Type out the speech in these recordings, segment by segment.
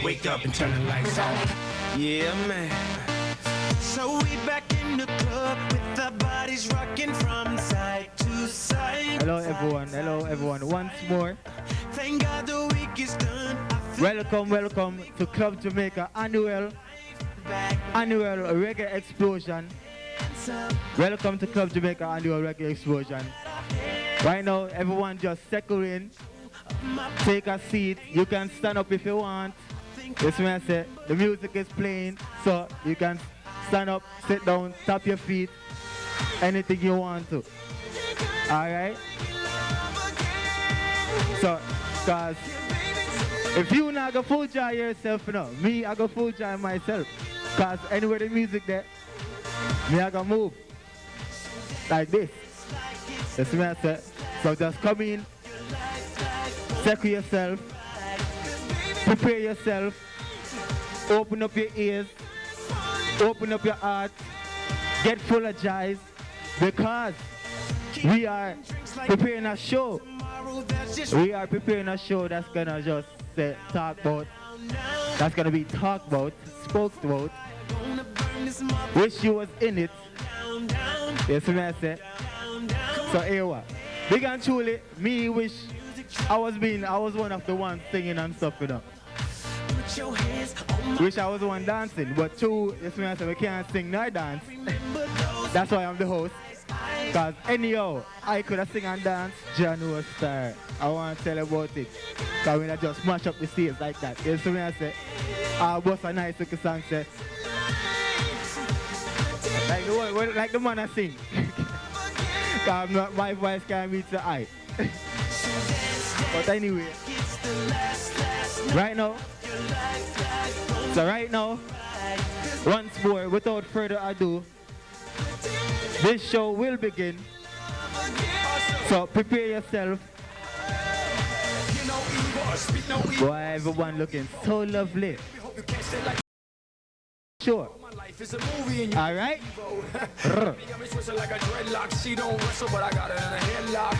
wake up and turn the lights on. Yeah, man. So we back in the club with our bodies rocking from side to side. Hello everyone, hello everyone. Once more. Thank God the week is done. Welcome to Club Jamaica annual Reggae Explosion. Welcome to Club Jamaica annual Reggae Explosion. Right now, everyone just settle in, take a seat. You can stand up if you want. This way I say, the music is playing, so you can stand up, sit down, tap your feet, anything you want to. Alright? So, cause if you not go full joy yourself, you know, me I go full joy myself. Cause anywhere the music there, me I go move. Like this. That's what I say. So just come in, settle yourself, prepare yourself, open up your ears, open up your heart, get full of joy, because we are preparing a show. We are preparing a show that's gonna just talk about, that's gonna be talked about, spoke about. Wish you was in it. Yes, what I say. So here what? Big and truly, me wish I was one of the ones singing and stuff, you know. Wish I was the one dancing, but true, yes, what I say, we can't sing nor dance. That's why I'm the host. Because anyhow, I could have sing and dance, John was star. I want to tell you about it. Because when I just mash up the stage like that, you see what I say? I bust a nice little song, say. Like the man I sing. Because my voice can't reach the eye. But anyway, right now, once more, without further ado, this show will begin. So prepare yourself. Boy, everyone looking so lovely. Sure. All right. She don't wrestle, but I got her in a headlock.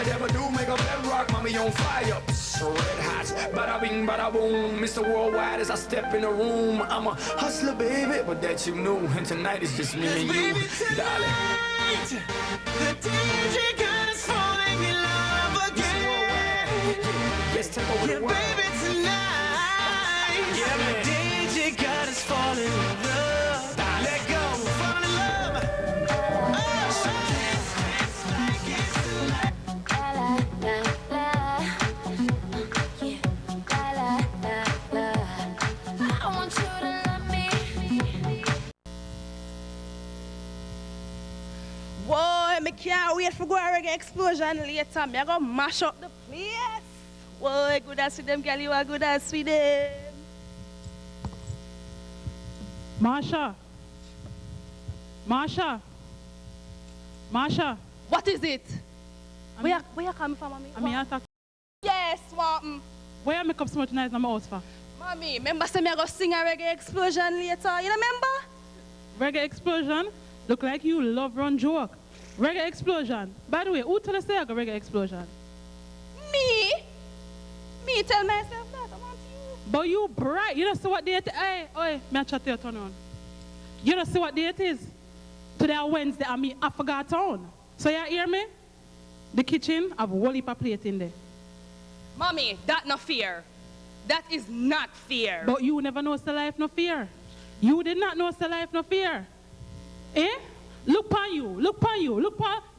Never do make a bedrock, mommy on fire. Red hot, bada bing, bada boom. Mr. Worldwide as I step in the room. I'm a hustler, baby, but that you knew. And tonight is just me and you, darling. The DJ God is falling in love again. Let's take over the world. Baby, tonight. Yeah, man. DJ God is falling in love. Let go, fall in love. I want you to love me. Boy, me can't wait for go a reggae explosion later. Me I go mash up the place. Boy, good as see them, girl. You are good as see them. Marsha. What is it? Where you coming from, mommy? I mean, I talk. Yes, Martin. Where you make up so much noise in my house for? Mommy, remember say me I go sing a reggae explosion later. You remember? Reggae explosion? Look like you love run joke. Reggae explosion. By the way, who tell us say I go reggae explosion? Me? Me tell myself that. I want you. But you bright. You don't see what date? Hey, me I chat to you turn on. You don't see what date is? Today Wednesday, I mean I forgot town. So you hear me? The kitchen have a whole heap of plate in there. Mommy, that no fear. That is not fear. But you never know the life no fear. You did not know the life no fear. Eh? Look upon you,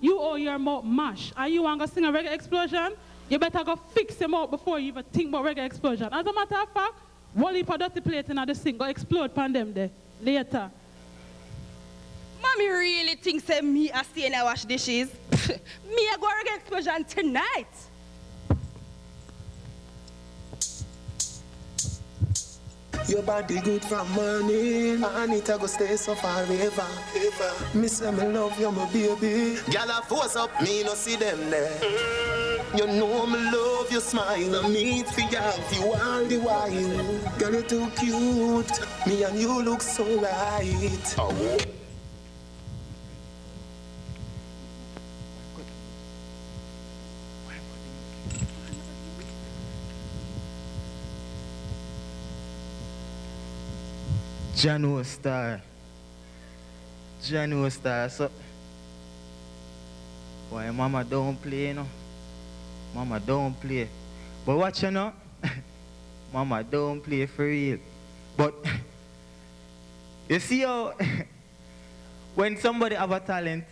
you or your mouth mash. And you want to sing a reggae explosion? You better go fix them out before you even think about reggae explosion. As a matter of fact, whole heap of dirty plate in the sink, go explode upon them there later. Mommy really thinks that me I stay and I wash dishes. Me I go reggae explosion tonight. Your body good from morning, and it a go stay so forever. Me say me love you, my baby. Girl, I force up, me no see them there. You know me love your smile, I meet for you all the while. Girl, you too cute, me and you look so right. Oh. Jano Star. Jano Star. So, why mama don't play, you know? Mama don't play. But watch you know, mama don't play for real. But you see how when somebody have a talent,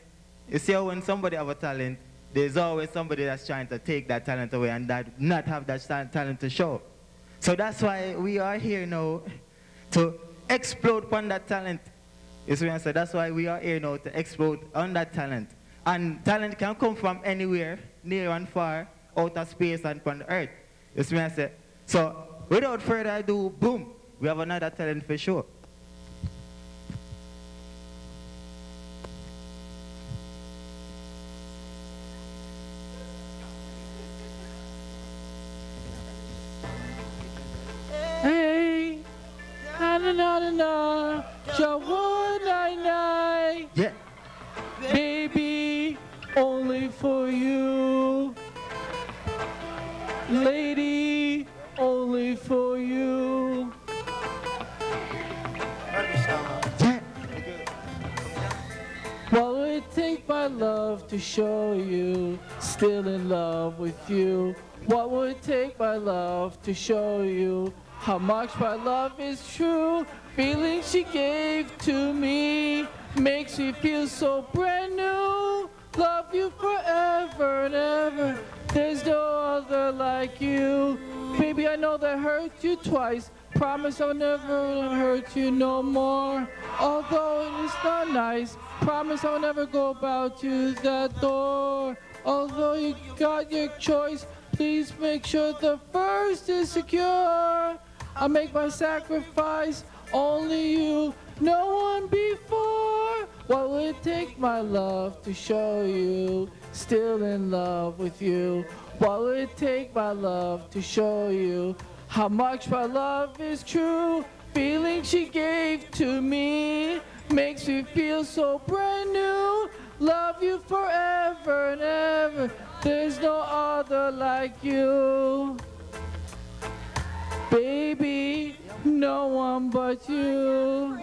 there's always somebody that's trying to take that talent away and that not have that talent to show. So that's why we are here now to explode upon that talent. You see what I said? That's why we are here now to explode on that talent. And talent can come from anywhere, near and far, outer space and upon the earth. You see what I said? So without further ado, boom, we have another talent for sure. Hey, na na na na na, Jawan nine, Yeah. baby, only for you, lady, only for you. Yeah. What would it take my love to show you, still in love with you? What would it take my love to show you how much my love is true? Feeling she gave to me makes me feel so brand new. Love you forever and ever. There's no other like you. Baby, I know that hurt you twice. Promise I'll never hurt you no more. Although it's not nice, promise I'll never go about you that door. Although you got your choice, please make sure the first is secure. I'll make my sacrifice, only you, no one before. What would it take my love to show you, still in love with you? What would it take my love to show you how much my love is true? Feeling she gave to me makes me feel so brand new. Love you forever and ever. There's no other like you. Baby, no one but you.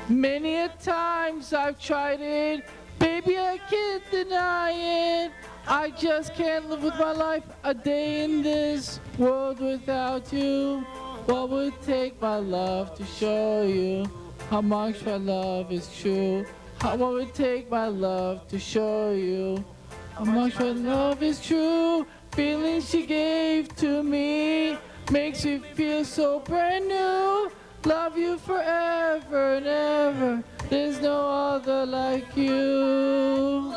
Many a times I've tried it, baby, I can't deny it. I just can't live with my life a day in this world without you. What would it take my love to show you how much my love is true? What would it take my love to show you how much my love is true? Feelings she gave to me makes me feel so brand new. Love you forever and ever. There's no other like you.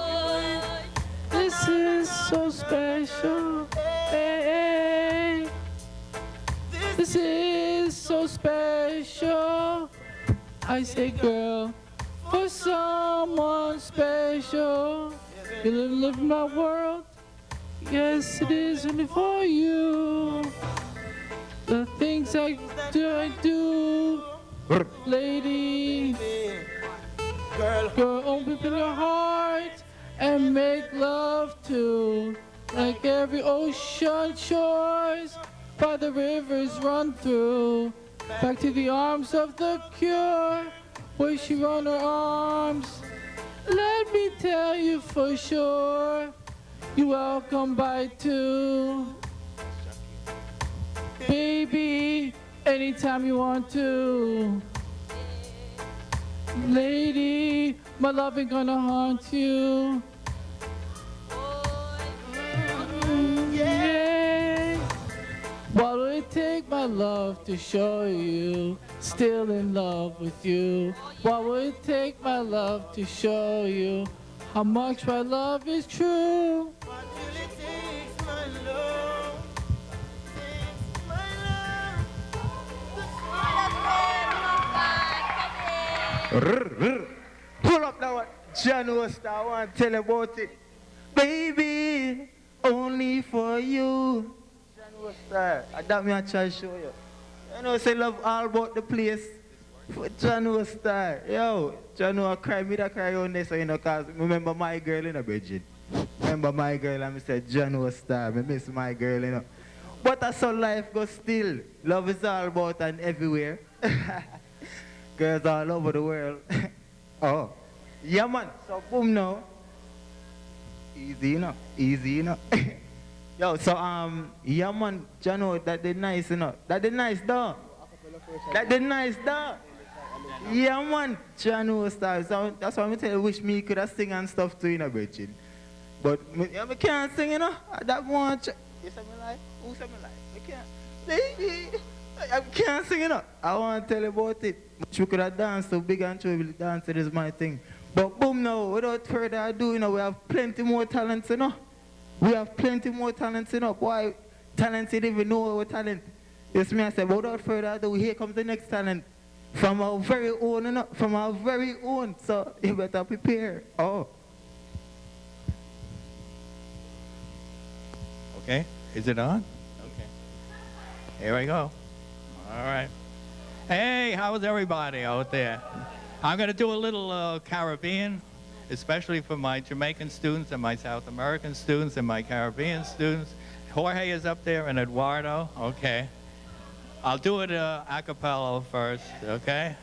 This is so special. Hey, this is so special. I say, girl, for someone special. You live in my world. Yes, it is only for you. The things I do, lady. Girl, open your heart and make love to. Like every ocean shores, by the rivers run through. Back to the arms of the cure, where she run her arms. Let me tell you for sure, you're welcome by two. Baby, anytime you want to. Lady, my love ain't gonna haunt you. Yeah. What would it take my love to show you, still in love with you? What would it take my love to show you how much my love is true? What will it take, my love? Takes my love. Pull up that one. Jano Star, I want to tell about it. Baby, only for you. Jano Star, that me I try to show you. You know, say love all about the place. For Jano Star. Yo, Jano, I cry, me that cry on this, you know, because remember my girl in a Bridget. Remember my girl, and I said Jano Star, I miss my girl, you know. But that's how life goes still. Love is all about and everywhere. Girls all over the world. Oh. Yeah, man. So, boom now. Easy, you know. Easy, you know. Yo, so, yeah, man. You know, that did nice, you know. That did nice, though. That did nice, though. Yeah, man. Channel style. So, that's why I tell you, wish me could have sing and stuff too, you know, bitch. But, I can't sing, you know. That much. You say me like? Who say me like? I can't. Baby. I can't sing, you know. I want to tell you about it. But we could have danced so big and true. Dancing is my thing. But boom now, without further ado, you know, we have plenty more talents, you know. We have plenty more talents, you know. Boy, talents you didn't even know our talent. Yes, me I said, but without further ado, here comes the next talent. From our very own, you know. From our very own. So you better prepare. Oh. Okay, is it on? Okay. Here we go. All right. Hey, how's everybody out there? I'm going to do a little Caribbean, especially for my Jamaican students and my South American students and my Caribbean students. Jorge is up there and Eduardo. Okay. I'll do it a cappella first, okay?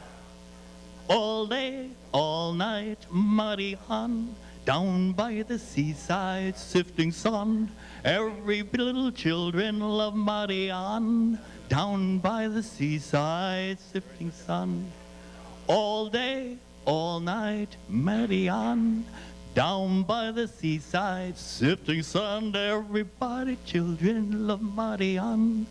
All day, all night, muddy on, down by the seaside, sifting sun. Every little children love Marianne, down by the seaside, sifting sun. All day, all night, Marianne, down by the seaside, sifting sun. Everybody, children love Marianne,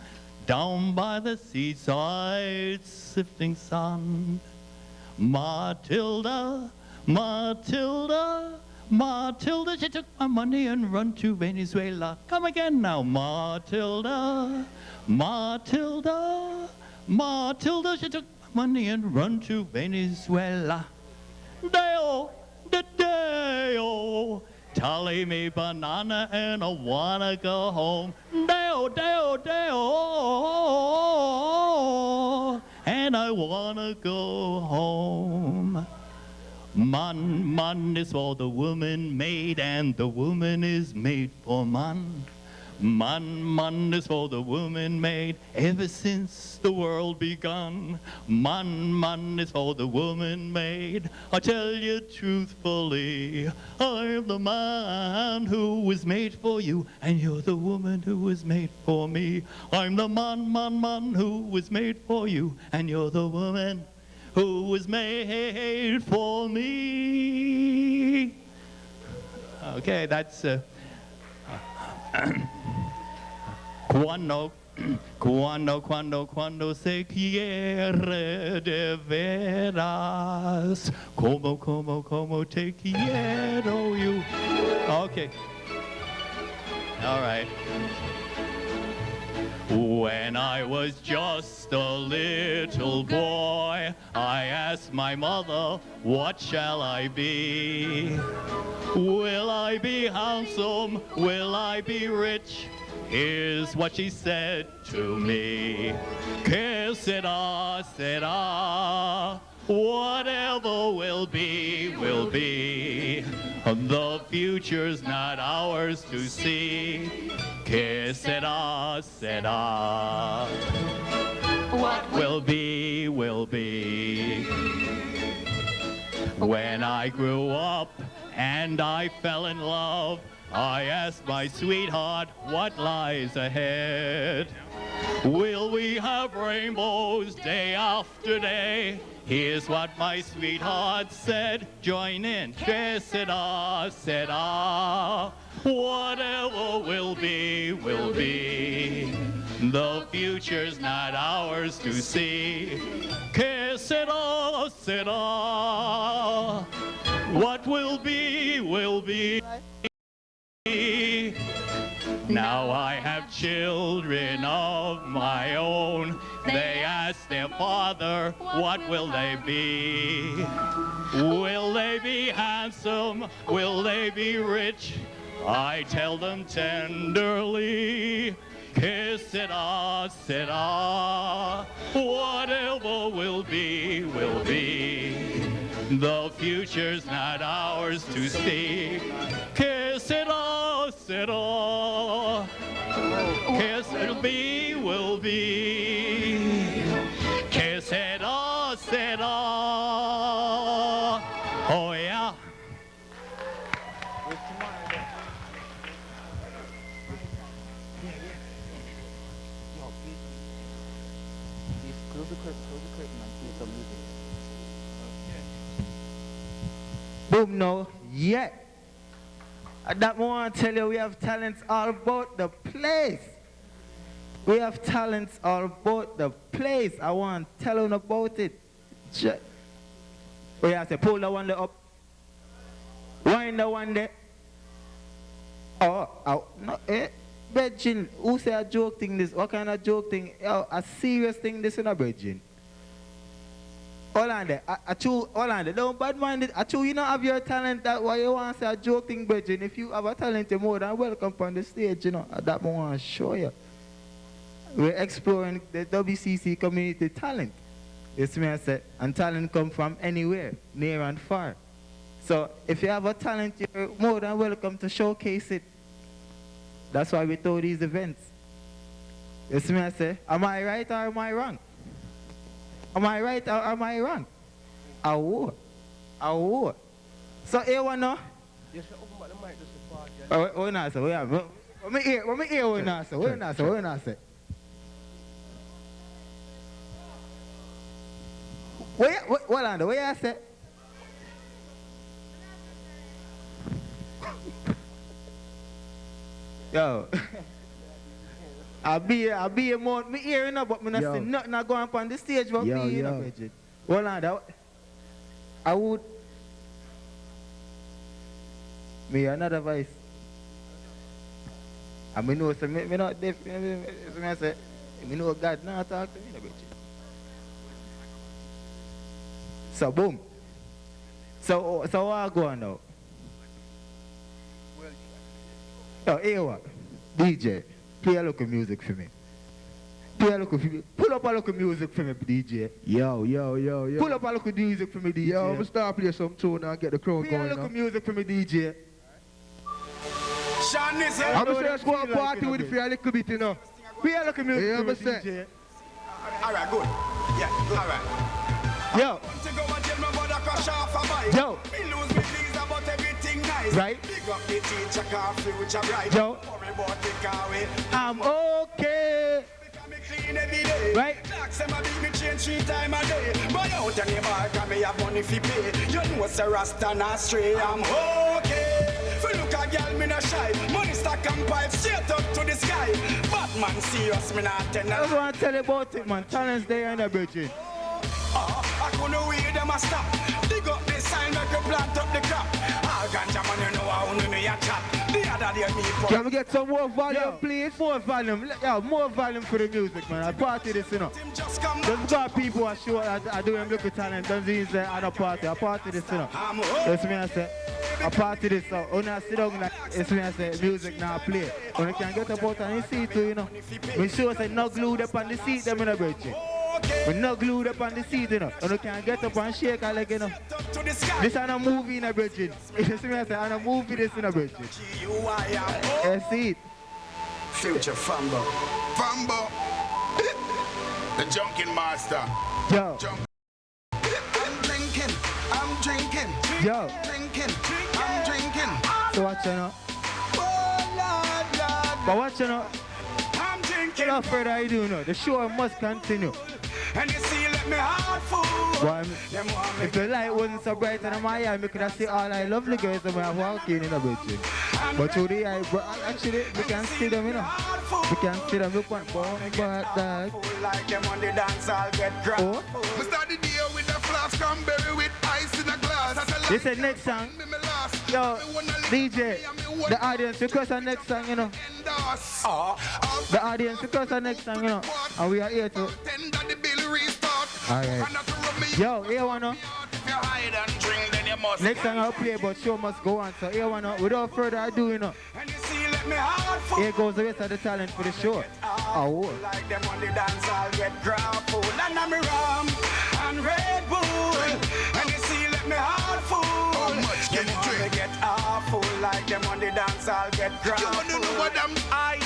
down by the seaside, sifting sun. Matilda, Matilda, Matilda, she took my money and run to Venezuela. Come again now, Matilda, Matilda, Matilda, she took my money and run to Venezuela. Deo, Deo, tally me banana and I wanna go home. Deo, Deo, Deo, and I wanna go home. Man, man is for the woman made, and the woman is made for man. Man, man is for the woman made ever since the world begun. Man, man is for the woman made. I tell you truthfully, I'm the man who was made for you, and you're the woman who was made for me. I'm the man, man, man who was made for you, and you're the woman who was made for me. Okay, that's Cuando se quiere de veras, como te quiero you. Okay. All right. When I was just a little boy, I asked my mother, what shall I be? Will I be handsome? Will I be rich? Here's what she said to me. Que sera, sera. Whatever will be, will be. The future's not ours to see. Que sera, sera. What will be, will be. When I grew up and I fell in love, I asked my sweetheart what lies ahead. Will we have rainbows day after day? Here's what my sweetheart said. Join in. Que sera, sera. Whatever will be, will be. The future's not ours to see. Que sera, sera. What will be, will be. Now I have children of my own. They ask their father, what will they be? Will they be handsome? Will they be rich? I tell them tenderly, que sera, sera. Whatever will be, will be. The future's not ours to see. Que sera, sera. Kiss it'll be, will be. Kiss it all, said all. Oh yeah. Boom, no, yeah. That I want to tell you, we have talents all about the place. We have talents all about the place. I want to tell you about it. Oh yeah, I say, pull the one there up. Wind the one there. Oh, no, Virgin, who say a joke thing this? What kind of joke thing? Oh, a serious thing this in a Virgin. Hold on there. Hold on there. Don't bad mind it. You don't have your talent. That why you want to say a joke thing, Virgin. If you have a talent, you're more than welcome on the stage, you know. That I want to show you. We're exploring the WCC community talent. You see me, I say, and talent come from anywhere, near and far. So if you have a talent, you're more than welcome to showcase it. That's why we throw these events. You see me, I say, am I right or am I wrong? Am I right or am I wrong? Awo. So here one now. Yes, sir, open the mic just to park. What not say? What me hear what not say? What not say? What not say? What on the way I say? Yo. I be a month, me hearing up, but me not see nothing I go up on the stage but me, you know, Bridget. Hold on, that I would me another voice. I mean know so me not deaf, me say, me know God now talk to me, Bridget. So boom. So what I go on now? Yo, here what? DJ. Play a local music for me. Pull up a local music for me, DJ. Yo. Pull up a local music for me, DJ. Yo, I'm gonna start playing some tune and get the crowd Play going. Play a local music for me, DJ. I'm gonna say go and party with it for a little bit, you know. Play a local music for me, DJ. Alright, good. Yeah, alright. Yo. Right? Yo. I'm okay. Right? I'm okay. Look a girl, me not shy. Money stack and pipe straight up to the sky. Batman serious, me not tell. I just want to tell you about it, man. Talents there in the Virgin. I couldn't wait them a stop. Dig up the sign, make you plant up the crop. All ganja man, you know how you know your chat. The other day me put. Can we get some more volume, please? More volume. Yeah, more volume for the music, man. I party this, you know. Just got people are sure I do them look at talent. Don't see say I don't party. I party this, you know. That's me I say. I party this, so when I sit down like it's me I say music now play. When I can get up out and see too, you know. We sure say no glued up on the seat, them in a Virgin. We're not glued up on the seat, you know. And you can get up and shake a leg, you know. This is a movie in a Virgin. You see me, I say, I'm a movie this in a Virgin. I see it. Future Fambo. Fambo. The junkin' master. Yo. I'm drinking. Yo. I'm drinking. So watch you know. But watch you know. I'm drinking. Without further ado, you know, the show must continue. And you see, let me heart full. Well, if the light wasn't so bright in my eye, we could have seen all I lovely girls that were walking in a Virgin. But through the eye, actually, we can see them, you know. We can see them, look one, but that. Oh? We start the day with a flask cranberry with ice in a glass. This is next song. Yo, DJ, the audience request our next song, you know. The audience request our next song, you know. And we are here to. Alright. Yo, here one now. Next song I'll play, but show must go on. So here one now. Without further ado, you know. Here goes the rest of the talent for the show. Oh. Like them on the dance, I'll get grappled. And I'm rum and Red Bull. And you see, let me heart full. How much can you drink? Get awful. Like them on the dance, I'll get grappled. You wanna know what I'm... I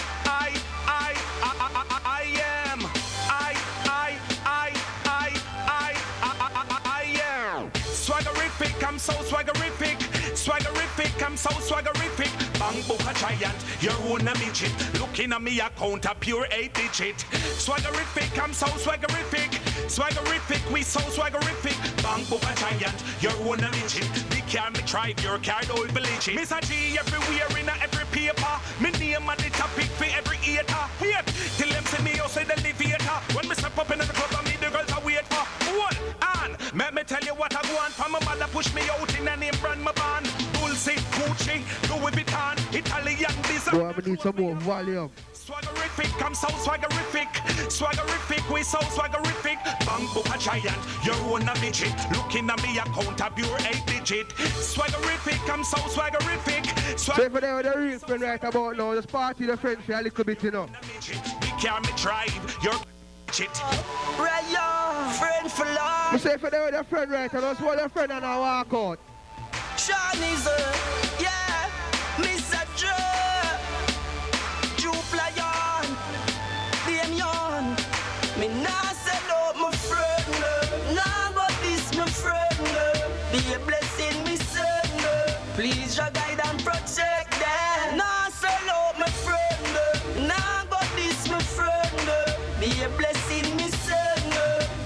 I'm so swaggerific. Swaggerific, I'm so swaggerific. Bang book a giant, your own a midget. Looking at me account a pure 8-digit. Swaggerific, I'm so swaggerific. Swaggerific, we so swaggerific. Bang book a giant, your own a midget. The car me drive, your car don't village. Miss a G everywhere in every paper. Me name on the topic for every eater. Wait, till them see me also the elevator. When me step up in the club, I meet the girls I wait for. Hold on, let me tell you what I want. From my mother push me out in a name brand my band. Dulce, Gucci, Louis Vuitton, Italian design. Boy, I need some more volume. Swaggerific, I'm so swaggerific. Swaggerific, we so swaggerific. Bang book a giant, your own a midget. Looking at me account a pure 8-digit. Swaggerific, I'm so swaggerific. So if they're the real friend right about now, just party the friend for a little bit, you know. We can me drive, your shit. Right, yo, friend for life. You say if they're the friend right, and just hold your friend and I walk out. Sean is yeah, Mr. Joe. Lion, them young. Me nah sell out my friend. Nah but this my friend. Be a blessing me son. Please your guide and protect them. Nah sell out my friend. Nah but this my friend. Be a blessing me son.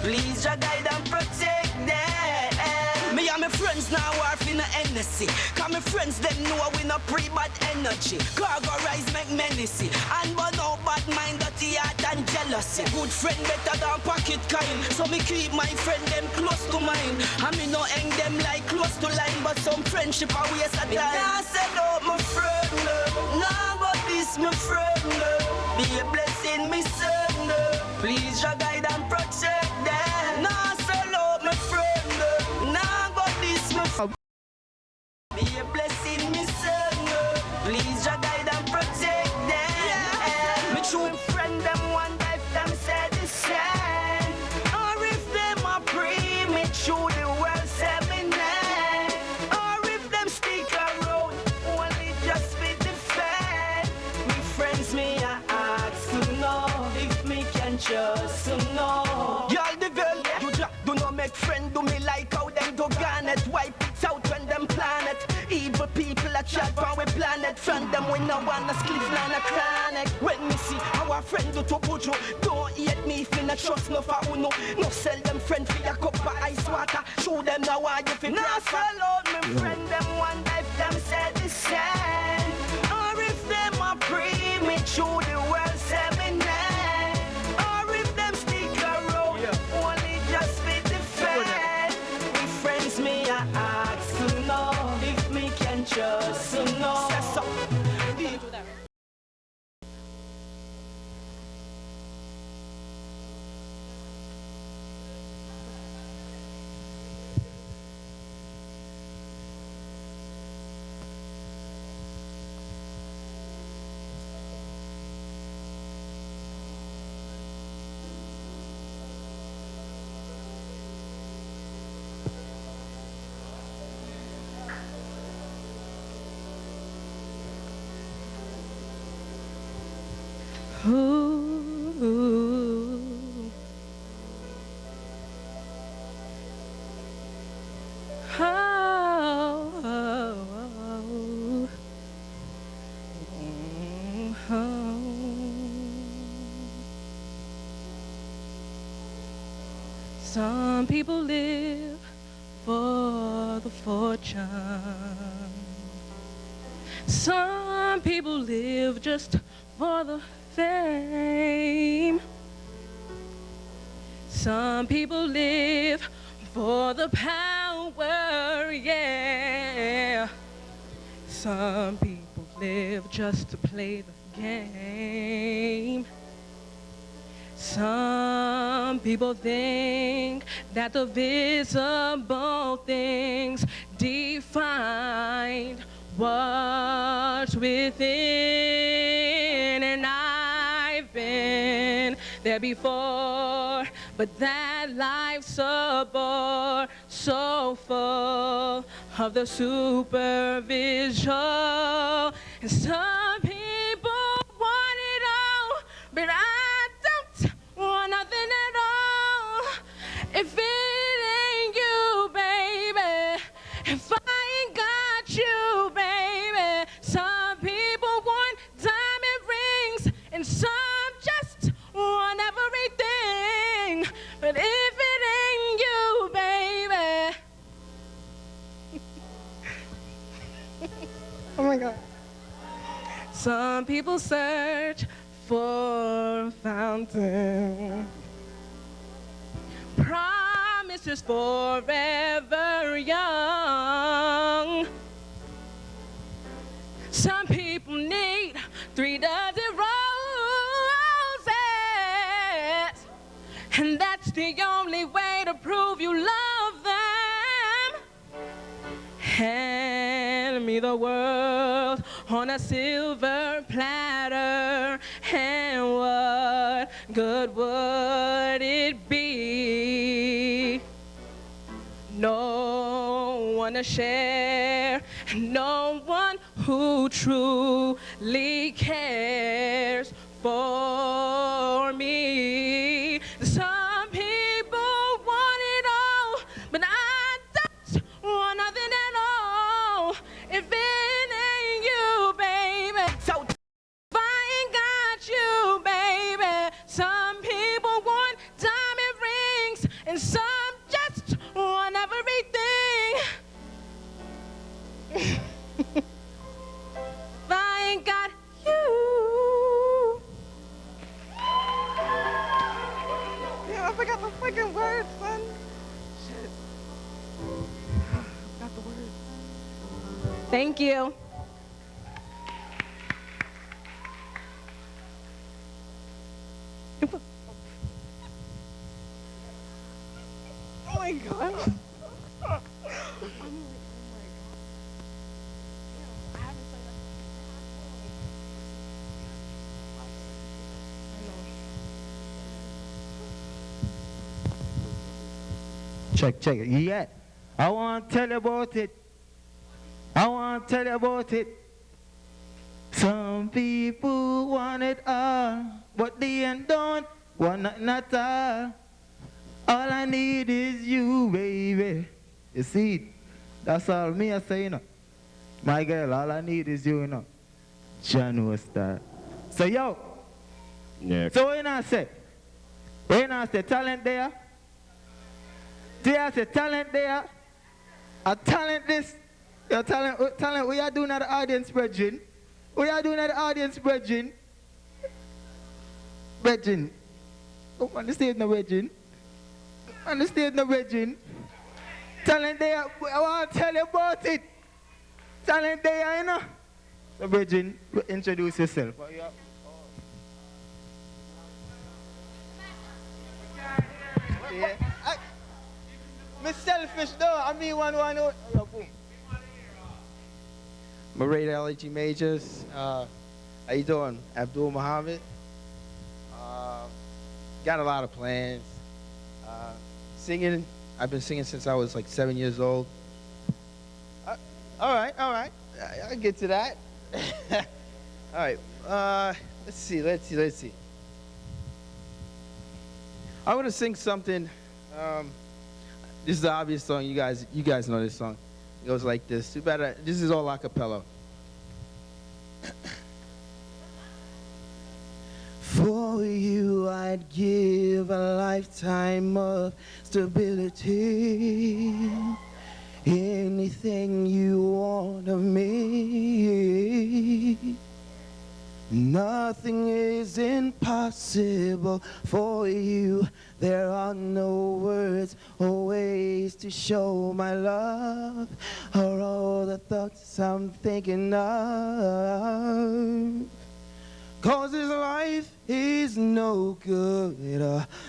Please your guide and protect them. Me and my friends now are in a NSC. Cause my friends them know we no pre-bad energy. Cargo rise make menacy. And but no bad mind, dirty heart and jealousy. Good friend better than pocket kind. So me keep my friend them close to mine. And me no hang them like close to line. But some friendship are waste of time. Nah sell out my friend. Nah but this my friend. Be a blessing me son. Please your guide and protect them. Nah sell out my friend. Nah but this my friend. Be a blessing, me son. Please your guide and protect them. Yeah. Me true friend them one life them say the same. Or if them a pray, me true the world say me name. Or if them stick around, only just be the fan. Me friends me I ask to know if me can just to know. Y'all the girl, you just do not make friend do me like how them do garnet. Wipe it out when them planet. Evil people a chat for we planet. Friend them we no wanna split line a chronic. When me see our friend do to pujo, don't hate me if you not trust no for uno. No sell them friend for a cup of ice water. Show them now why you feel not sell out me friend them one life them say the same. Or if them a pray me through the world say me name. Or if them stick around, only just be the fan. We friends me I ask to know if me can just to know. Some people live for the fortune. Some people live just for the fame. Some people live for the power, yeah. Some people live just to play the game. Some people think that the visible things define what's within, and I've been there before, but that life's a bore, so full of the superficial. And some people want it all, but I don't want nothing at all. If it ain't you, baby, if and some just want everything. But if it ain't you, baby. Oh my God. Some people search for a fountain. Promises forever young. Some people need 3 dozen roses, and that's the only way to prove you love them. Hand me the world on a silver platter, and what good would it be? No one to share, no one who truly cares for me. Some people want it all, but I don't want nothing at all. If it ain't you, baby, so if I ain't got you, baby. Some people want diamond rings, and some just want everything. If I ain't got you. Yeah, I forgot the fucking words, son. Shit. I forgot the words. Thank you. Oh my God. Check it. Yeah. I want to tell you about it. I want to tell you about it. Some people want it all, but they don't want nothing at all. All I need is you, baby. You see, that's all me I say, you know. My girl, all I need is you, you know. John was that. So, yo. Yeah. So, what you not say? What you not say? Talent there? Do you say talent there? A talent this? Your talent, what you doing at the audience, brethren? What you doing at the audience, brethren? Brethren. Oh, on the stage no brethren. On the stage no brethren. Talent there, I want to tell you about it. Talent there, you know. So, brethren, introduce yourself. Yeah. I'm selfish though. I mean one. Oh, boom. Marita LG Majors. How you doing? Abdul Muhammad. Got a lot of plans. Singing. I've been singing since I was like 7 years old. All right. I'll get to that. All right. Let's see. I want to sing something. This is the obvious song. You guys know this song. It goes like this. This is all a cappella. For you, I'd give a lifetime of stability. Anything you want of me. Nothing is impossible for you. There are no words or ways to show my love, or all the thoughts I'm thinking of. 'Cause this life is no good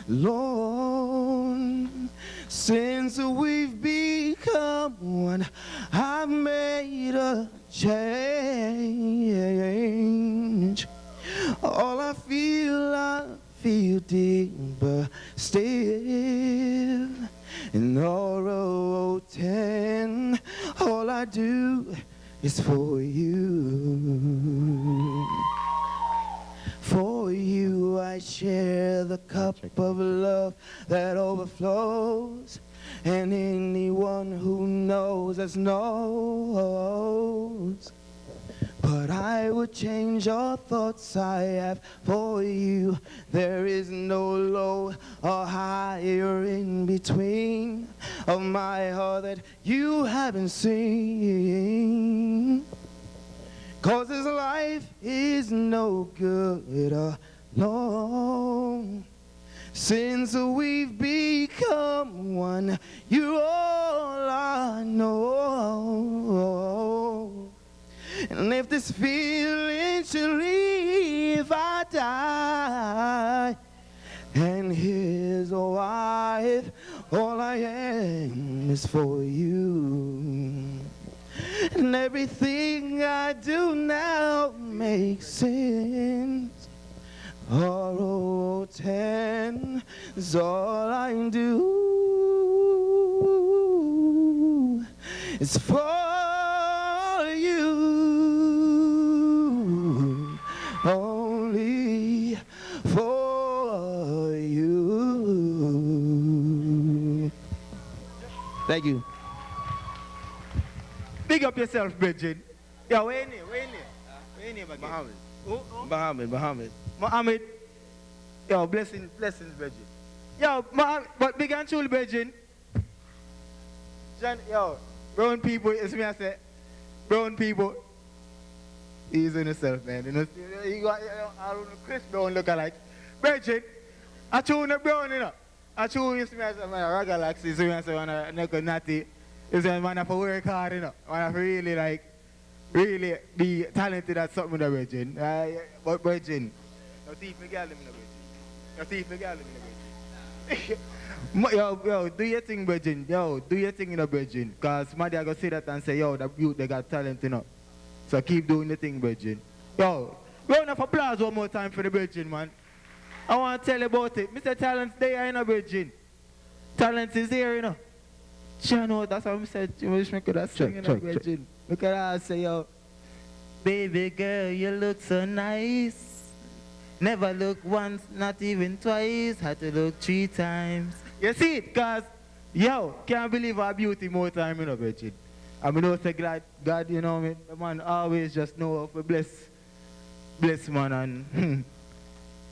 alone. Since we've become one, I've made a change. All I feel deeper still. In Oro 10, all I do is for you. For you I share the cup of love that overflows, and anyone who knows us knows but I would change all thoughts I have for you. There is no low or higher in between of my heart that you haven't seen. 'Cause this life is no good alone. Since we've become one, you're all I know. And if this feeling should leave, I die. And here's why, all I am is for you. And everything I do now makes sense. R.O.10 is all I do. It's for you, only for you. Thank you. Big up yourself, Bridget. Yo, where in here? Where in here, Muhammad. Muhammad. Yo, blessings, Bridget. Yo, but big and truly, Bridget. Yo, brown people, it's me I say, brown people, ease on yourself, man. You know, you got, I don't know, Chris Brown look alike. Bridget, I chew the brown, you know. I chew you see me as a man, galaxy, so I say, when I neck natty. Is a man have to work hard, you know. Man have to really be talented at something, Virgin. But Virgin, no thief me girl, no thief me girl, Yo, do your thing, Virgin. Yo, do your thing in a Virgin. Because somebody are going to say that and say, yo, the youth, they got talent, you know. So keep doing the thing, Virgin. Yo, round of applause one more time for the Virgin, man. I want to tell you about it. Mr. Talent's there in a Virgin. Talent is here, you know. You know, that's how I said, you wish me could have sing in a Virgin. Look at that, say, yo, baby girl, you look so nice. Never look once, not even twice. Had to look 3 times. You see it? Because, yo, can't believe our beauty more time, you know, Virgin. I mean, also glad God, you know, the man always just know how to bless man, and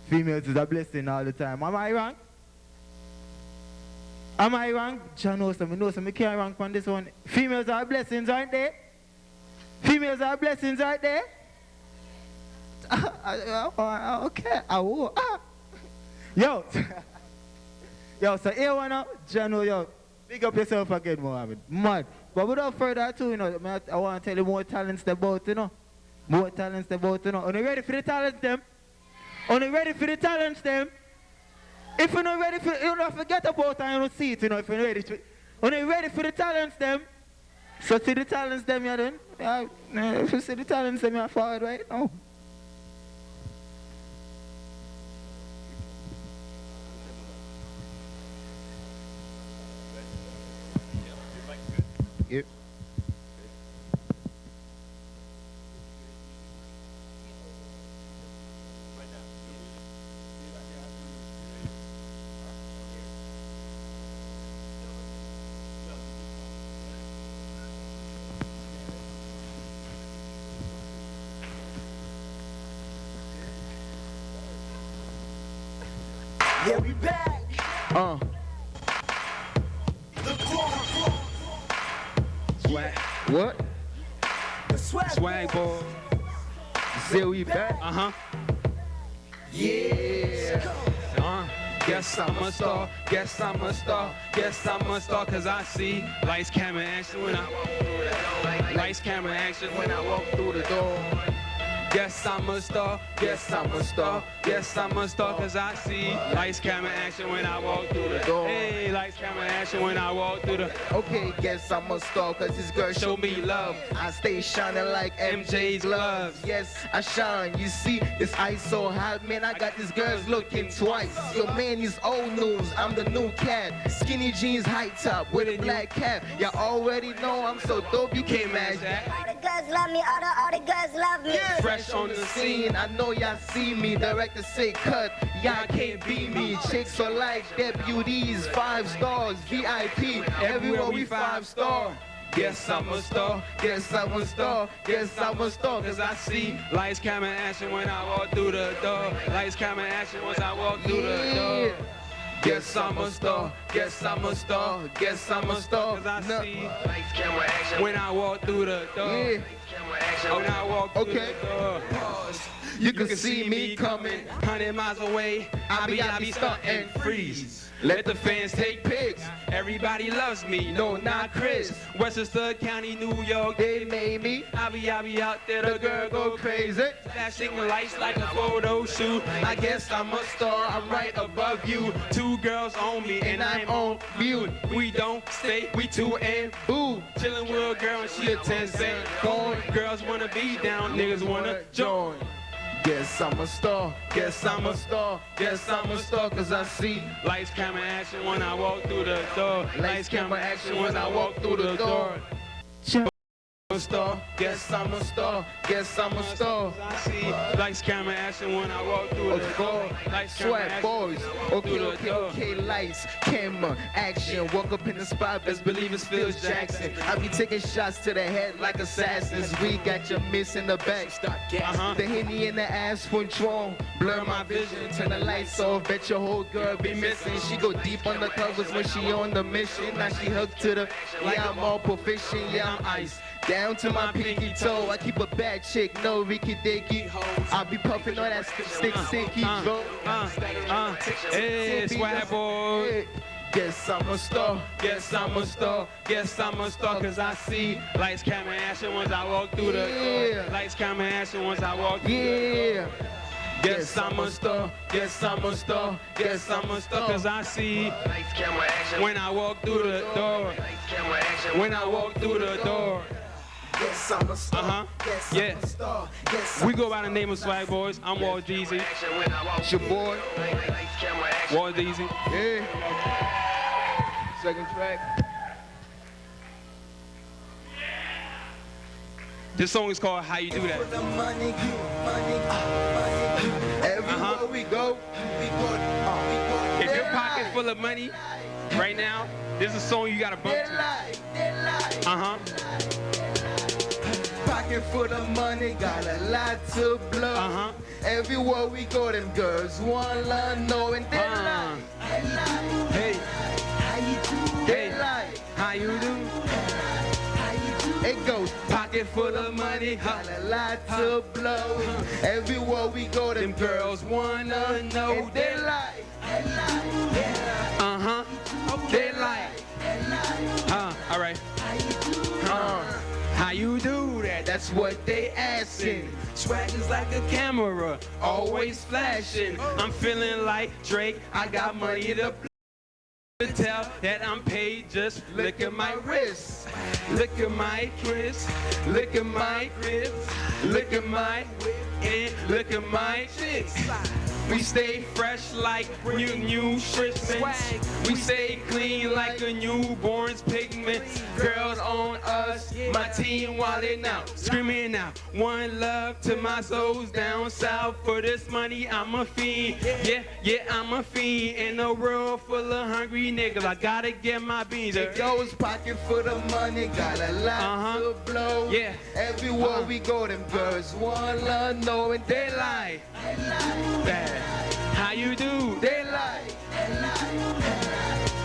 females is a blessing all the time. Am I wrong? Am I wrong? John knows something, I can't rank on this one. Females are blessings, aren't they? Females are blessings, aren't they? Okay. Yo. Yo, so here one now, John, yo, big up yourself again, Mohammed. Mad. But without further ado, you know, I want to tell you more talents about, you know. More talents about, you know. Are you ready for the talents, them? Are you ready for the talents, them? If you're not ready for it, you don't forget about it and you don't see it, you know, if you're ready. Are you ready for the talents, them? So see the talents, them, you then? If you see the talents, them, you're forward right now. Yep. Yeah, we back. Swag. What? The swag boy. Say we back. Yeah. Guess I'm a star, guess I'm a star, guess I'm a star, cause I see lights, camera, action when I walk through the door. Lights, camera, action when I walk through the door. Guess I'm a star, guess I'm a star, guess I'm a star, cause I see lights, camera, action when I walk through the door. Hey, lights, camera, action when I walk through the. Okay, guess I'm a star, cause this girl Show me love. I stay shining like MJ's gloves. Yes, I shine. You see, this ice so hot, man. I got these girls looking twice. Yo, man, these old news. I'm the new cat. Skinny jeans, high top with a black cap. Y'all already know I'm so dope, you can't match that. All the girls love me, all the girls love me. Yeah. Fresh on the scene. I know y'all see me. Director say cut. Y'all can't beat me. Chicks are like deputies, 5 stars, VIP. Everywhere we 5 star. Guess I'm a star, guess I'm a star, guess I'm a star, cause I see lights, camera, action when I walk through the door. Lights, camera, action once I walk through the door. Guess I'm a star, guess I'm a star, guess I'm a star, cause I see lights, camera, action when I walk through the door. When I walk through the door. Pause. You can see me coming 100 miles away. I be stunting, freeze. Let the fans take pics. Everybody loves me, no, not Chris. Westchester County, New York, they made me. I be out there, the girl go crazy. Flashing lights like a photo shoot. I guess I'm a star, I'm right above you. Two girls on me and I'm on mute. We don't stay, we two and boo. Chillin' with a girl and she a 10-cent coin. Girls wanna be down, niggas wanna join. Guess I'm a star, guess I'm a star, guess I'm a star, cause I see lights, camera, action when I walk through the door. Lights, camera, action when I walk through the door. I'm a star, guess I'm a star, guess I'm a star. I see lights, camera, action when I walk through the door. Lights, camera, action boys, okay, lights, camera, action. Walk up in the spot, best believe it's Phil Jackson. I be taking shots to the head like assassins. We got your miss in the back, the Henny in the ass control. Blur my vision, turn the lights off, bet your whole girl be missing. She go deep on the covers when she on the mission. Now she hooked to the, yeah, I'm all proficient, yeah, I'm ice. Down to my pinky toe, I keep a bad chick, no Ricky Dicky. I be puffing on that sticky bro. Hey, swag boy. Guess I'm a star, guess I'm a star, guess I'm a star, cause I see lights, camera, action once I walk through the door. Lights, camera, action once I walk through the door. Guess I'm a star, guess I'm a star, guess I'm a star, cause I see lights, camera, action when I walk through the door. When I walk through the door. Yes, I'm a star. Yeah. We go by the name of Swag Boys. I'm Walt Deezy. It's your boy, Walt Deezy. Yeah. Second track. This song is called How You Do That. Everywhere we go, if your pocket full of money right now, this is a song you gotta bump to. Pocket full of money, got a lot to blow. Everywhere we go, them girls want to know and they like. Hey, how you do? They like. How you do? It goes pocket full of money, got a lot to blow. Everywhere we go, them girls wanna know and they like. They like. All right. How you do that? That's what they asking. Swag is like a camera, always flashing. I'm feeling like Drake, I got money to tell that I'm paid, just look at my wrist. Look at my twist, look at my grip, look at my whip, and look at my chicks. We stay fresh like new shipments. We stay clean like a newborn's pigment. Girls on us, my team wildin' out, screaming out. One love to my souls down south. For this money, I'm a fiend. Yeah, I'm a fiend. In a world full of hungry niggas, I gotta get my beans. It goes pocket full of money, got a lot to blow. Yeah. Everywhere we go, them girls wanna know and they like. That. How you do? They like.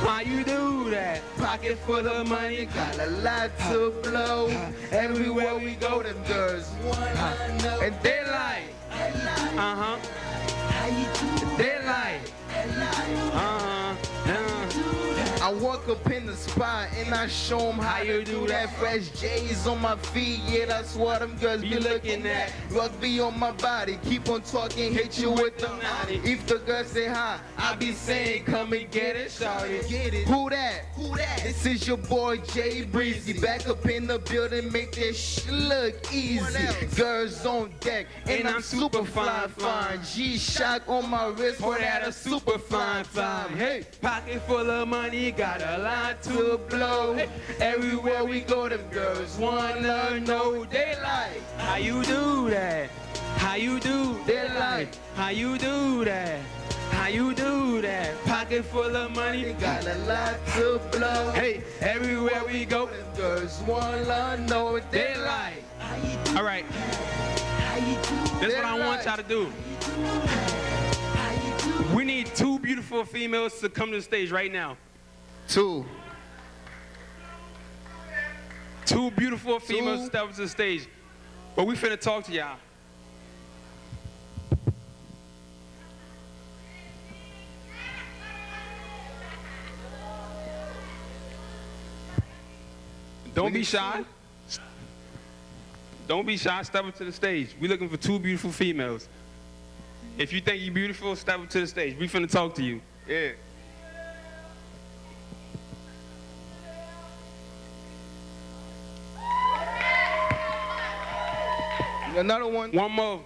How you do that? Pocket full of money, got a lot to blow. Everywhere we go, them girls wanna know and they like. They like. I walk up in the spot and I show them how you do that. Fresh J's on my feet, yeah, that's what them girls be looking at. Rugby on my body, keep on talking, hit you with the naughty. If the girls say hi, I be saying, come and get it, shawty. Get it. Who that? Who that? This is your boy Jay Breezy, back up in the building, make this look easy. Girls on deck, and I'm super fly fine. G-Shock on my wrist, for that a super fine time. Hey, pocket full of money, got a lot to blow. Hey. Everywhere we go, them girls wanna know they like. How you do that? How you do? They like. How you do that? How you do that? Pocket pocket full of money. Got a lot to blow. Hey, everywhere we go, girls wanna know what they like. All right. That's what I want y'all to do. We need 2 beautiful females to come to the stage right now. 2. 2 beautiful females step up to the stage. But we finna talk to y'all. Don't be shy. Don't be shy. Step up to the stage. We're looking for 2 beautiful females. If you think you're beautiful, step up to the stage. We finna talk to you. Yeah. Another one. One more.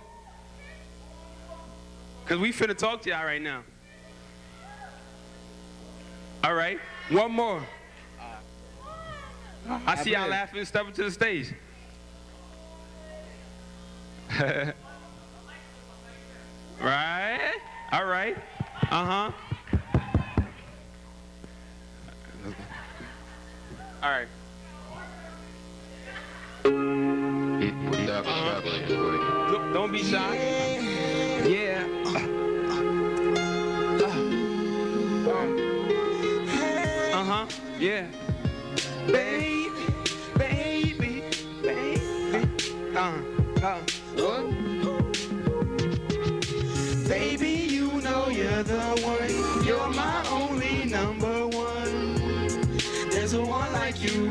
Because we finna talk to y'all right now. All right. One more. I see y'all laughing. Step up to the stage. Right? All right. Uh-huh. All right. Don't be shy. Yeah. Uh-huh. Yeah. Baby, baby, baby. What? Baby, you know you're the one. You're my only number one. There's a one like you.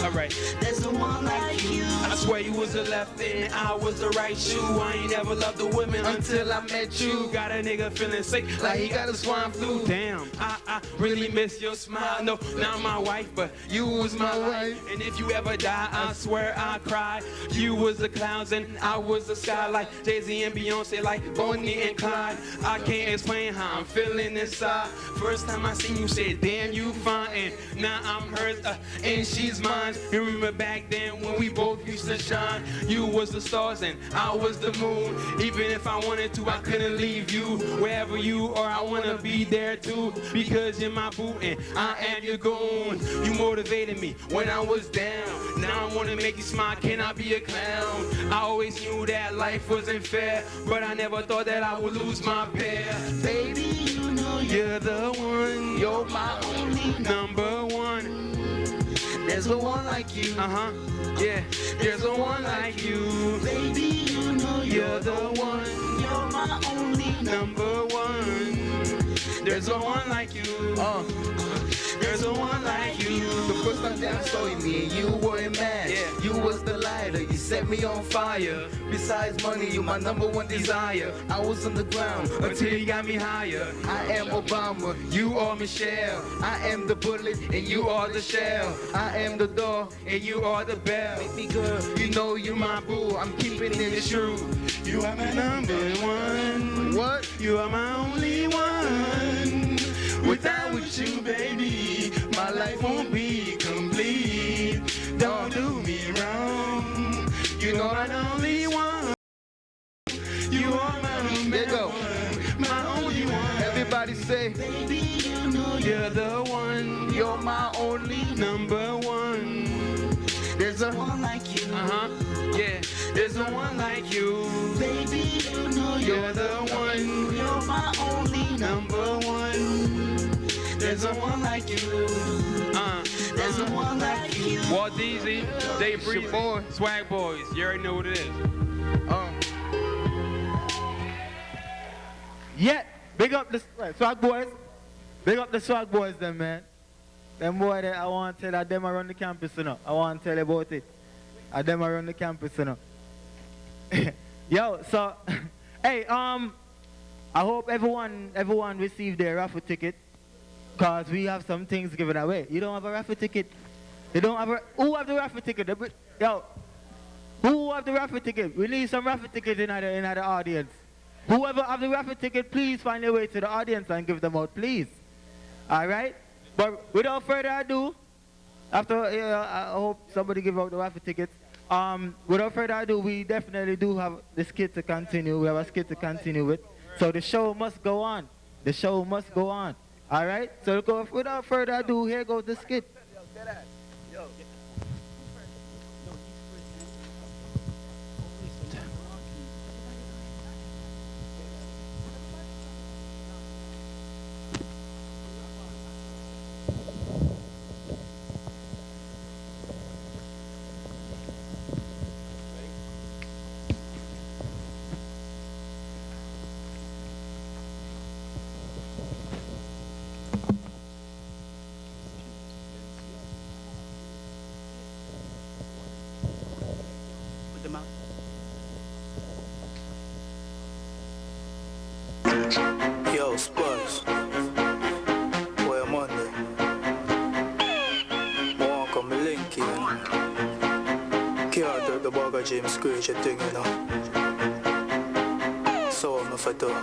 All right. There's a one like you. I swear you was the left and I was the right shoe. I ain't ever loved a woman until I met you. Got a nigga feeling sick like he got a swine flu. Damn, I really miss your smile. No, not my wife, but you was my wife. And if you ever die, I swear I cry. You was the clouds and I was the sky, like Jay-Z and Beyonce, like Bonnie and Clyde. I can't explain how I'm feeling inside. First time I seen you, said, damn, you fine. And now I'm hers, and she's mine. You remember back then when we both used to shine. You was the stars and I was the moon. Even if I wanted to, I couldn't leave you. Wherever you are, I wanna be there too. Because you're my boo and I am your goon. You motivated me when I was down. Now I wanna make you smile, can I be a clown? I always knew that life wasn't fair, but I never thought that I would lose my pair. Baby, you know You're the one. you're my only Number one. There's a one like you. Uh-huh. Yeah. There's a one like you. Baby, you know You're the one. you're my only Number one. There's a one like you. There's a one like you. The first time that I saw you, me and you weren't mad. Yeah. You was the lighter, you set me on fire. Besides money, you my number one desire. I was on the ground Until you got me higher. I am Obama, You are Michelle. I am the bullet, And you are the shell. I am the door. And you are the bell. Baby girl, you know you my boo. I'm keeping it true. You are my number one. What? You are my only one. Without you, baby, my life won't be complete. Don't do me wrong. You know I'm the only one. You are my number There you go. one. My only one. Everybody say, baby, you know You're the one. you're my only. Number one. There's a one like you. Uh-huh. Yeah. There's no one like you. Baby, you know You're the one. you're my only Number one. There's a one like you. There's a one like you. Walt Deezy, Jay Breezy, Swag Boys. You already know what it is. Yeah, big up the Swag Boys. Big up the Swag Boys, them, man. Them boy that I want to tell that them around the campus, you know. I want to tell you about it. Them around the campus, you know. Yo, so, hey, I hope everyone received their raffle ticket, cause we have some things given away. You don't have a raffle ticket? You don't have who have the raffle ticket? Yo, who have the raffle ticket? We need some raffle tickets in the audience. Whoever have the raffle ticket, please find your way to the audience and give them out, please. All right? But without further ado, after I hope somebody give out the raffle tickets. Without further ado, we definitely do have the skit to continue. We have a skit to continue with. So the show must go on. The show must go on. All right? So without further ado, here goes the skit. Yo, Spurs. Where am I there? I want to come link you. Can't take the bag of James Screech thing, you know. So I'm for do.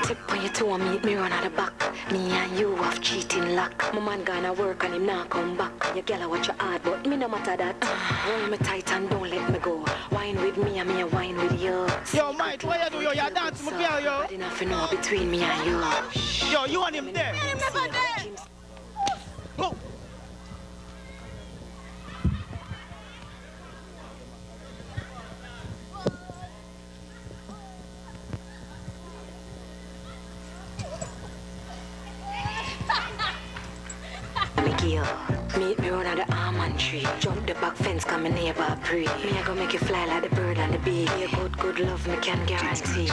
Tip when you two meet me run at the back. Me and you have cheating luck. My man gonna work and him not come back. Your girl watch your hard, but me no matter that. Hold me tight and don't let me go. Wine with me and me a wine with you. Yo, Mike, what you do? Yo, you dance with me, yo. But enough to know between me and you. Yo, you want him there? Him never there. Go. Mickey, meet me run at the almond tree. Jump the back fence, come my neighbor pray. Me I go make you fly like the bird and the bee. Be a good love, me can guarantee.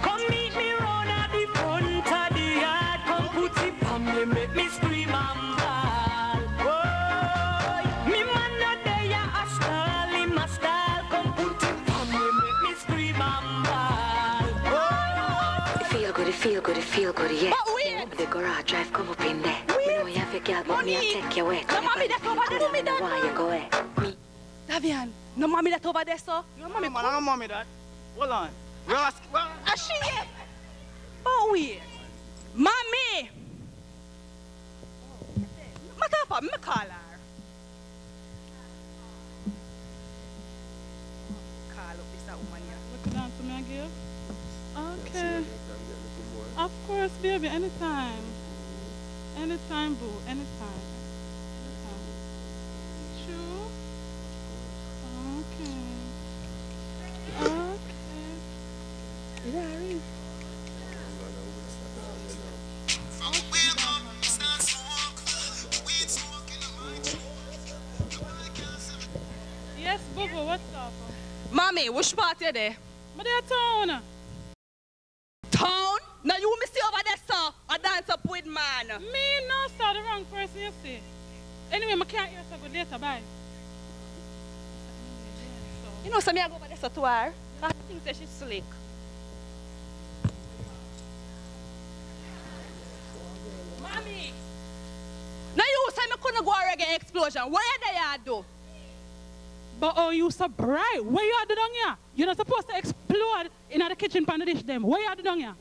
Come meet me round at the front of the yard. Come put it on me, make me scream and bawl. Boy, me man not there, a style, him a style. Come put it on me, make me scream and bawl. Boy. It feel good, yeah. But wait. The garage drive, come up in there. Me know you have a girl, but me I take you away. No, mommy, that's over there. Me know why you go away. Me. Davian, no mommy that over there, so. Your mommy, man, I don't mommy that. Hold on. Ross, She yet. But wait. Mommy. Matter of fact, me call her. Call up this woman here. Look down to me and give. Okay. Of course, baby, anytime. Anytime, boo, anytime. True? Okay. Larry. Yes, boo boo, what's up? Mommy, which part you there? But they're town. Town? Now you me see over there, sir. I dance up with man. Me no, sir, the wrong person you see. Anyway, I can't hear so good later, bye. You know, so me I go over there so to her. I think that she's slick. Mommy. Now you say me couldn't go a reggae explosion. What you there do? But oh, you so bright. Where you are down here? You're not supposed to explode in the kitchen pan the dish them. Where you are down here?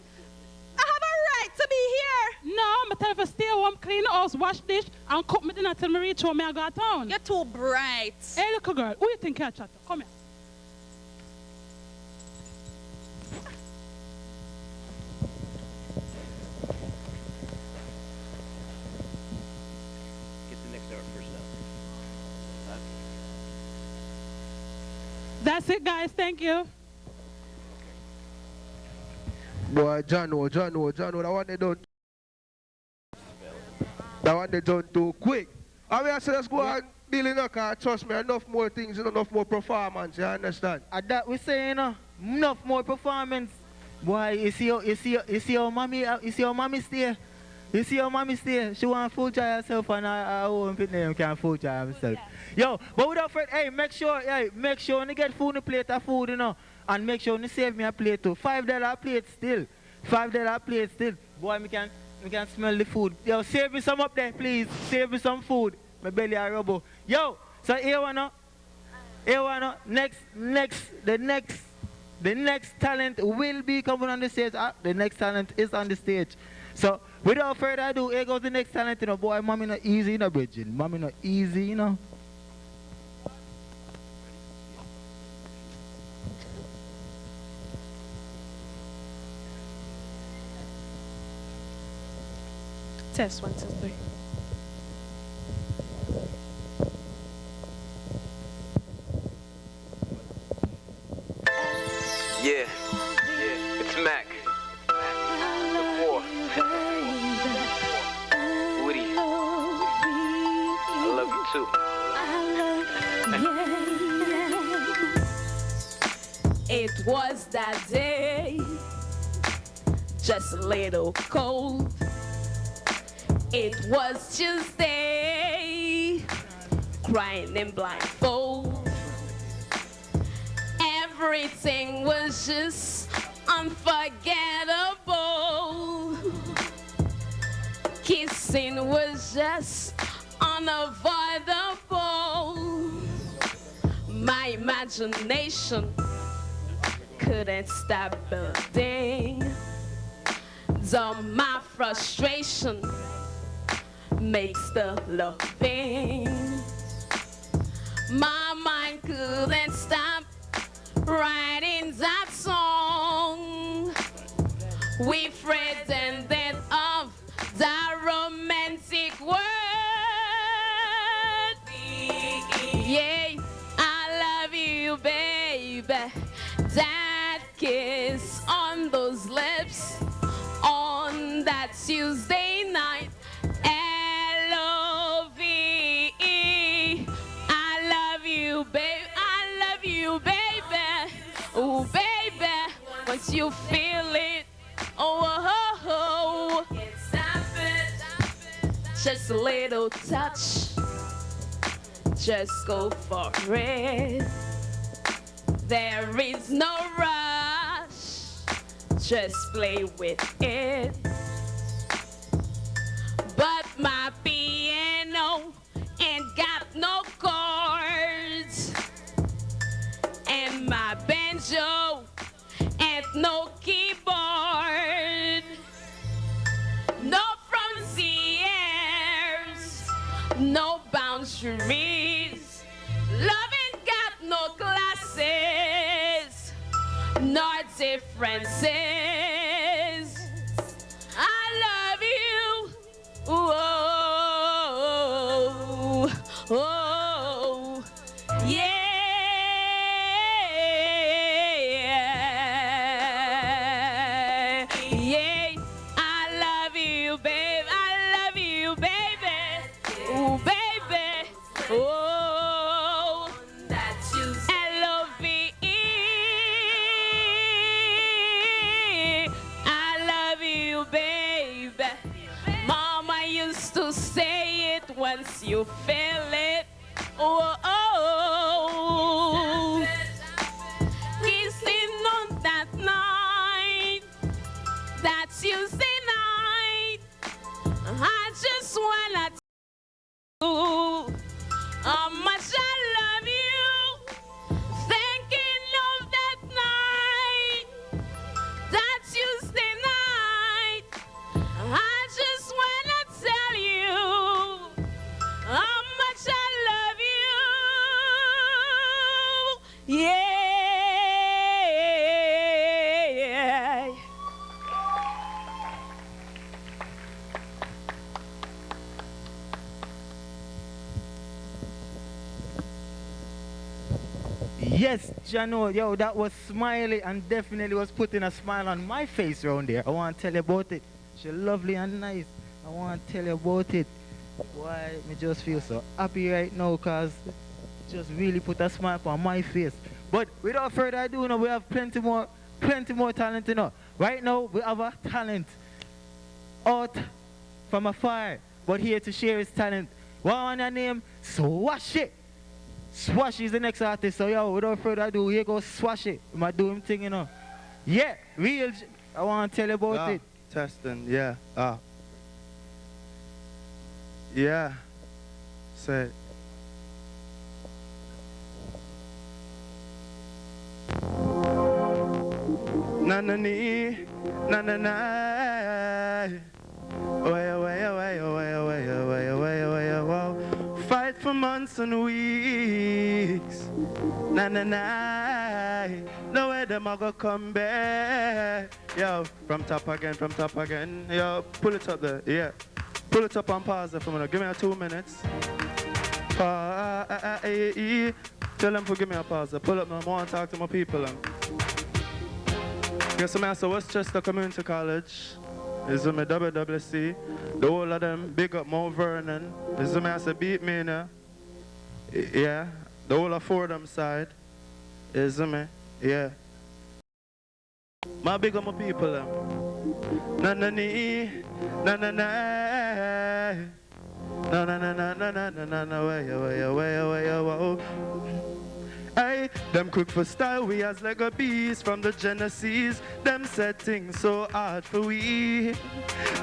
I have a right to be here. No, I'm telling you to stay home, clean the house, wash dish, and cook me dinner till me reach home and I go to town. You're too bright. Hey, look, girl. Who you think you're chatting? Come here. Get the next hour first now. That's it, guys. Thank you. Boy, John, that one they done. That one they done too quick. I mean, I say let's go and deal in a car. Trust me, enough more things, enough more performance. You understand? At that we say, enough more performance. Boy, you see your mommy stay. You see your mommy stay. She want to fool herself and I won't fit name can fool herself. Yo, but without fret, hey, make sure when you get food in the plate of food, and make sure you save me a plate too. $5 a plate still. $5 a plate still. Boy, we can smell the food. Yo, save me some up there, please. Save me some food. My belly a rubble. Yo, so here one the next talent will be coming on the stage. The next talent is on the stage. So without further ado, here goes the next talent. Boy, mommy not easy, bridging. Mommy not easy, Test 1, 2, 3. Yeah, it's Mac. The 4. Woody. I love you too. It was that day, just a little cold. It was Tuesday, crying in blindfold. Everything was just unforgettable. Kissing was just unavoidable. My imagination couldn't stop building. So my frustration makes the loving. My mind couldn't stop writing that song. We pretended of the romantic word. Yeah, I love you, baby. That kiss on those lips on that Tuesday night. L-O-V-E. I love you, baby. I love you, baby. Oh, baby. Once you feel it, oh, just a little touch. Just go for it. There is no rush, just play with it. But my piano ain't got no chords, and my banjo ain't no keyboard. No frontiers, no boundaries. Love ain't got no classes, nor differences. I love you. Oh, oh, yeah. Yeah, I love you, babe. I love you, baby. Oh, baby. Oh, L-O-V-E. I love you, baby. Mama used to say it once you feel it. Oh, oh. Kissing on that night, that Tuesday night. I just wanna tell you how much I love you. Thinking of that night, that Tuesday night. I just wanna tell you how much I love you. Yeah. Yes, Jano, yo, that was Smiley and definitely was putting a smile on my face around there. I want to tell you about it. She's lovely and nice. I want to tell you about it. Why, me just feel so happy right now because just really put a smile on my face. But without further ado, you know, we have plenty more talent, you know. Right now, we have a talent out from afar, but here to share his talent. What on your name? Swash It. Swash is the next artist, so yo, without further ado, here goes Swash It. He might do him thing, you know. Yeah, I want to tell you about it. Testing, yeah. Yeah. Say. Na na ni, na na na. Fight for months and weeks. Na na na. No way them a go come back. Yo, from top again. Yo, pull it up there. Yeah. Pull it up and pause it for a minute. Give me a 2 minutes. Tell them to give me a pause. Pull up now. I want to talk to my people. Yes, I'm at Westchester Community College. Is my WWC. The whole of them, big up Mount Vernon. Is my beat me now. Yeah. The whole of Fordham side. Is me. Yeah. My big up my people. Na na ni, na na na. Na na na na na na na na na. Way. Hey, them quick for style, we as like a beast from the Genesis. Them settings so hard for we.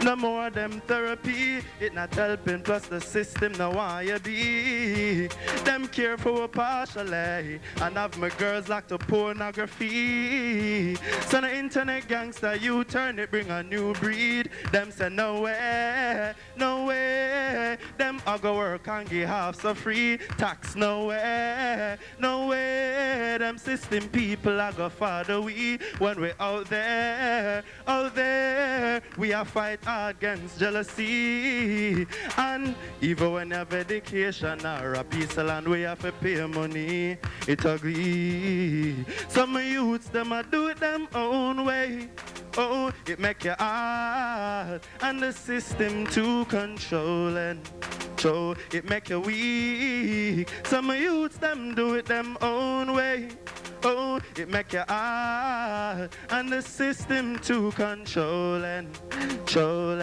No more them therapy, it not helping, plus the system now why you be. Them care for partially, and have my girls locked to pornography. So the internet gangster, you turn it, bring a new breed. Them say no way, no way. Them I go work and get half so free. Tax no way, no way. Them system people I go father we. When we out there, we are fight against jealousy. And even when you have education or a piece of land, we have to pay money. It's ugly. Some youths them a do it them own way. Oh, it make you hard, and the system too controlling. So it make you weak. Some youths them do it them own way. Oh, it make you hard, and the system too controlling. So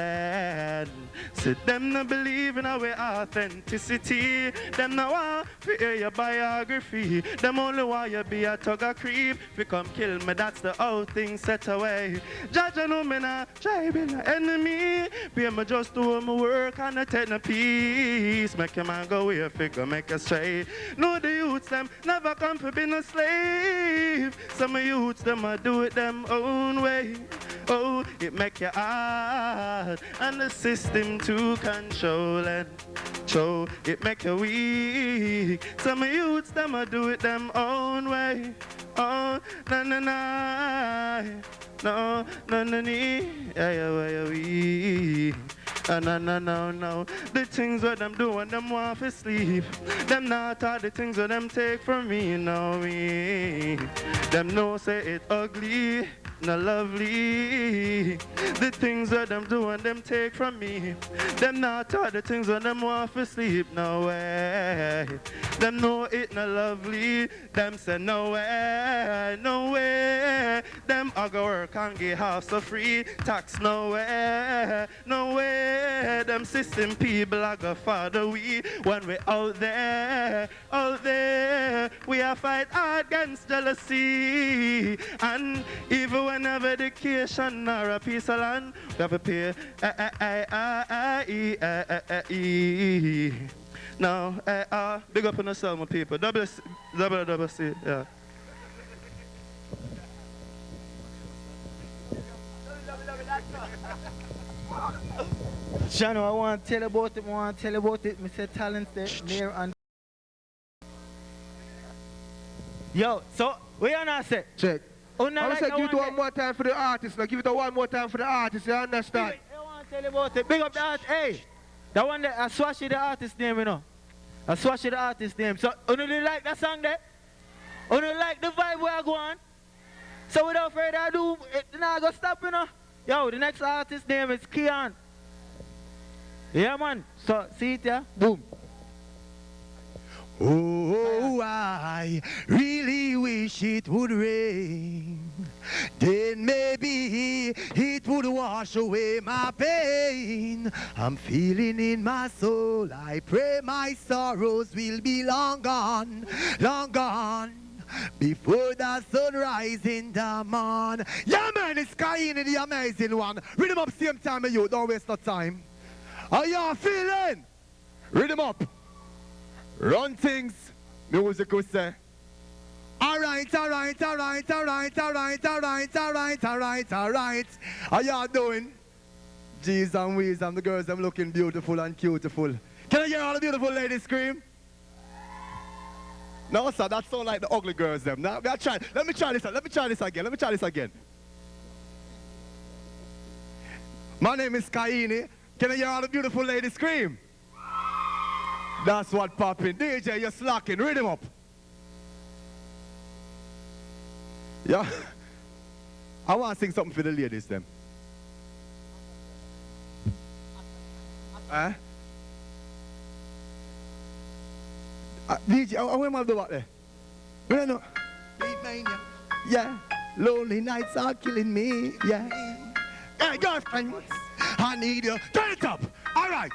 them not believe in our authenticity. Them not want to hear your biography. Them only want you be a tug of creep. If you come kill me, that's the old thing set away. Judge I know me not try be an enemy. Be me just do my work and I take no peace. Make your man go away, figure make a straight. No, the youths them never come for being a slave. Some youths them a do it them own way. Oh, it make you hard, and the system too controlling. So it make you weak. Some youths them a do it them own way. Oh, na na na, no, na na ni, yeah, we. No. The things what them do when them want to sleep. Them not all the things what them take from me, no me. Them know say it ugly, not lovely. The things that them do and them take from me. Them not all the things when them want to sleep, no way. Them know it not lovely. Them say no way, no way. Them I go work and get half so free. Tax no way, no way. Them system people I go father we. When we out there, we are fight against jealousy. And even when I have education or a piece of land, we have to pay. Now, big up on yourself, my people. Double C, yeah. Jano, I want to tell about it. Mr. Talents there, near and... Yo, so, what you not say? Check. I like give it one more time for the artist. Now give it one more time for the artist, you understand? I want to tell you about it. Big up the artist. Hey, that one there, I swatched the artist name, you know. I swatched the artist name. So, you don't like that song there? You don't like the vibe where I go on? So without further ado, now I go stop, you know. Yo, the next artist name is Keon. Yeah, man. So, see it here? Boom. Oh, I really wish it would rain. Then maybe it would wash away my pain. I'm feeling in my soul. I pray my sorrows will be long gone, before the sunrise in the morn. Yeah, man, it's Kaini, the amazing one. Read him up same time as you. Don't waste no time. How y'all feeling? Read him up. Run things, music will say. Alright. How y'all doing? G's and We's and the girls, them looking beautiful and beautiful. Can I hear all the beautiful ladies scream? No, sir, that sound like the ugly girls, them. Now, let me try this again. My name is Kaini. Can I hear all the beautiful ladies scream? That's what popping. DJ, you're slacking. Rhythm up. Yeah. I want to sing something for the ladies, them. DJ, where am I do what there? Where no? Yeah. Lonely nights are killing me. Yeah. Hey, girlfriend. I need you. Turn it up. All right.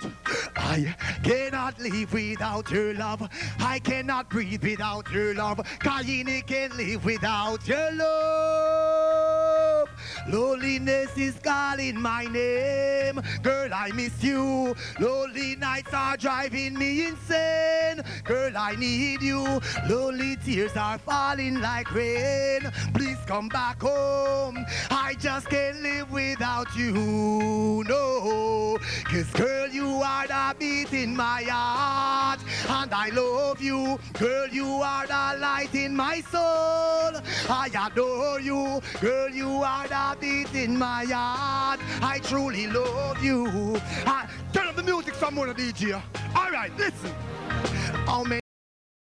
I cannot live without your love. I cannot breathe without your love. Kayini can't live without your love. Loneliness is calling my name. Girl, I miss you. Lonely nights are driving me insane. Girl, I need you. Lonely tears are falling like rain. Please come back home. I just can't live without you. No. 'Cause girl, you are the beat in my heart. And I love you. Girl, you are the light in my soul. I adore you. Girl, you are the beat in my heart. I truly love you. Turn up the music some more, DJ. All right, listen. How many